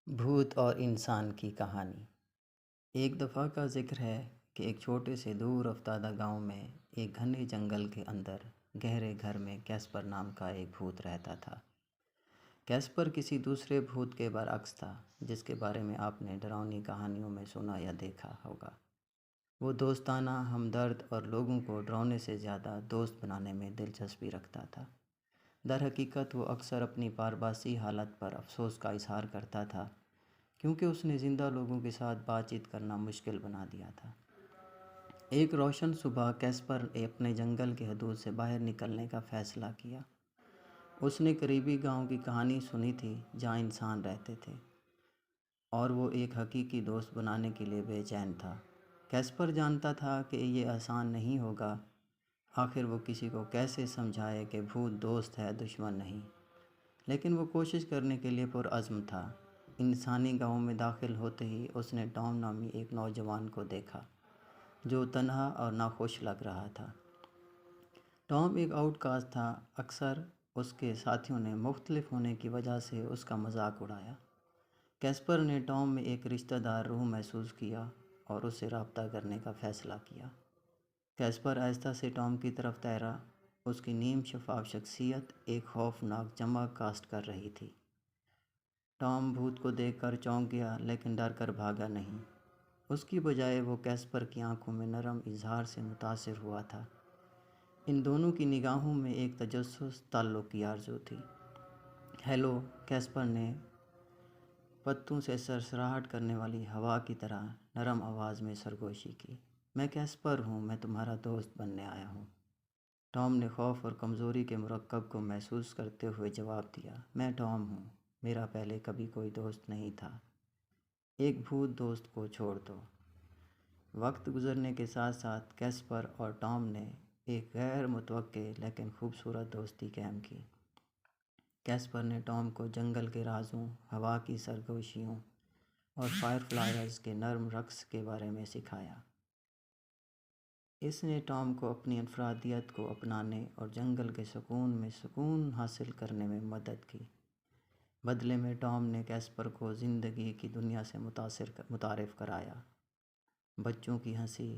بھوت اور انسان کی کہانی۔ ایک دفعہ کا ذکر ہے کہ ایک چھوٹے سے دور افتادہ گاؤں میں ایک گھنے جنگل کے اندر گہرے گھر میں کیسپر نام کا ایک بھوت رہتا تھا۔ کیسپر کسی دوسرے بھوت کے برعکس تھا جس کے بارے میں آپ نے ڈراؤنی کہانیوں میں سنا یا دیکھا ہوگا۔ وہ دوستانہ، ہمدرد اور لوگوں کو ڈرانے سے زیادہ دوست بنانے میں دلچسپی رکھتا تھا۔ در حقیقت وہ اکثر اپنی پارباسی حالت پر افسوس کا اظہار کرتا تھا کیونکہ اس نے زندہ لوگوں کے ساتھ بات چیت کرنا مشکل بنا دیا تھا۔ ایک روشن صبح کیسپر نے اپنے جنگل کے حدود سے باہر نکلنے کا فیصلہ کیا۔ اس نے قریبی گاؤں کی کہانی سنی تھی جہاں انسان رہتے تھے اور وہ ایک حقیقی دوست بنانے کے لیے بے چین تھا۔ کیسپر جانتا تھا کہ یہ آسان نہیں ہوگا۔ آخر وہ کسی کو کیسے سمجھائے کہ بھوت دوست ہے، دشمن نہیں؟ لیکن وہ کوشش کرنے کے لیے پرعزم تھا۔ انسانی گاؤں میں داخل ہوتے ہی اس نے ٹام نامی ایک نوجوان کو دیکھا جو تنہا اور ناخوش لگ رہا تھا۔ ٹام ایک آؤٹ کاسٹ تھا۔ اکثر اس کے ساتھیوں نے مختلف ہونے کی وجہ سے اس کا مذاق اڑایا۔ کیسپر نے ٹام میں ایک رشتہ دار روح محسوس کیا اور اس سے رابطہ کرنے کا فیصلہ کیا۔ کیسپر آہستہ سے ٹام کی طرف ٹہرا۔ اس کی نیم شفاف شخصیت ایک خوفناک چمک کاسٹ کر رہی تھی۔ ٹام بھوت کو دیکھ کر چونک گیا لیکن ڈر کر بھاگا نہیں۔ اس کی بجائے وہ کیسپر کی آنکھوں میں نرم اظہار سے متاثر ہوا تھا۔ ان دونوں کی نگاہوں میں ایک تجسس، تعلق کی آرزو تھی۔ ہیلو، کیسپر نے پتوں سے سرسراہٹ کرنے والی ہوا کی طرح نرم آواز میں سرگوشی کی۔ میں کیسپر ہوں، میں تمہارا دوست بننے آیا ہوں۔ ٹام نے خوف اور کمزوری کے مرکب کو محسوس کرتے ہوئے جواب دیا، میں ٹام ہوں، میرا پہلے کبھی کوئی دوست نہیں تھا۔ ایک بھوت دوست کو چھوڑ دو۔ وقت گزرنے کے ساتھ ساتھ کیسپر اور ٹام نے ایک غیر متوقع لیکن خوبصورت دوستی قائم کی۔ کیسپر نے ٹام کو جنگل کے رازوں، ہوا کی سرگوشیوں اور فائر فلائز کے نرم رقص کے بارے میں سکھایا۔ اس نے ٹام کو اپنی انفرادیت کو اپنانے اور جنگل کے سکون میں سکون حاصل کرنے میں مدد کی۔ بدلے میں ٹام نے کیسپر کو زندگی کی دنیا سے متعارف کرایا۔ بچوں کی ہنسی،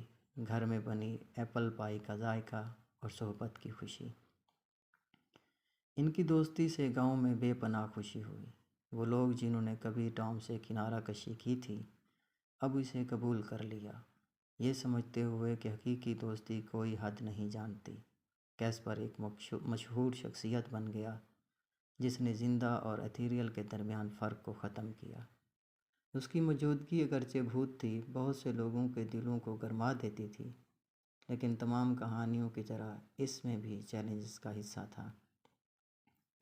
گھر میں بنی ایپل پائی کا ذائقہ اور صحبت کی خوشی۔ ان کی دوستی سے گاؤں میں بے پناہ خوشی ہوئی۔ وہ لوگ جنہوں نے کبھی ٹام سے کنارہ کشی کی تھی اب اسے قبول کر لیا، یہ سمجھتے ہوئے کہ حقیقی دوستی کوئی حد نہیں جانتی۔ کیسپر ایک مشہور شخصیت بن گیا جس نے زندہ اور ایتھیریل کے درمیان فرق کو ختم کیا۔ اس کی موجودگی اگرچہ بھوت تھی، بہت سے لوگوں کے دلوں کو گرما دیتی تھی، لیکن تمام کہانیوں کی طرح اس میں بھی چیلنجز کا حصہ تھا۔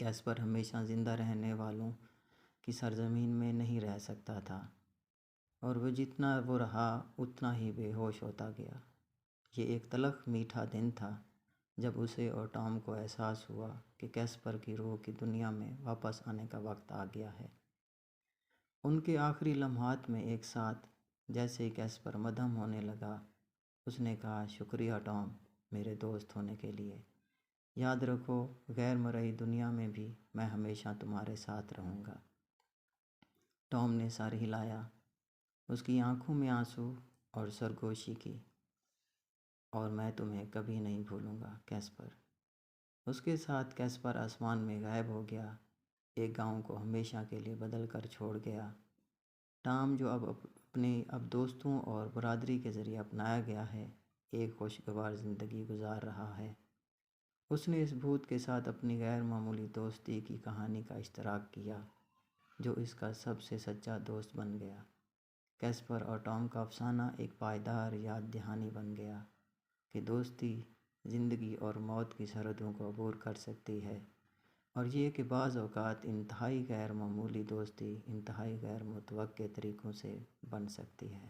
کیسپر ہمیشہ زندہ رہنے والوں کی سرزمین میں نہیں رہ سکتا تھا اور وہ جتنا وہ رہا اتنا ہی بے ہوش ہوتا گیا۔ یہ ایک تلخ میٹھا دن تھا جب اسے اور ٹام کو احساس ہوا کہ کیسپر کی روح کی دنیا میں واپس آنے کا وقت آ گیا ہے۔ ان کے آخری لمحات میں ایک ساتھ جیسے ہی کیسپر مدھم ہونے لگا، اس نے کہا، شکریہ ٹام، میرے دوست ہونے کے لیے۔ یاد رکھو، غیر مرئی دنیا میں بھی میں ہمیشہ تمہارے ساتھ رہوں گا۔ ٹام نے سر ہلایا۔ اس کی آنکھوں میں آنسو اور سرگوشی کی۔ اور میں تمہیں کبھی نہیں بھولوں گا، کیسپر۔ اس کے ساتھ کیسپر آسمان میں غائب ہو گیا، ایک گاؤں کو ہمیشہ کے لیے بدل کر چھوڑ گیا۔ ٹام جو اب دوستوں اور برادری کے ذریعے اپنایا گیا ہے، ایک خوشگوار زندگی گزار رہا ہے۔ اس نے اس بھوت کے ساتھ اپنی غیر معمولی دوستی کی کہانی کا اشتراک کیا جو اس کا سب سے سچا دوست بن گیا۔ کیسپر اور ٹام کا افسانہ ایک پائیدار یاد دہانی بن گیا کہ دوستی زندگی اور موت کی سرحدوں کو عبور کر سکتی ہے، اور یہ کہ بعض اوقات انتہائی غیر معمولی دوستی انتہائی غیر متوقع طریقوں سے بن سکتی ہے۔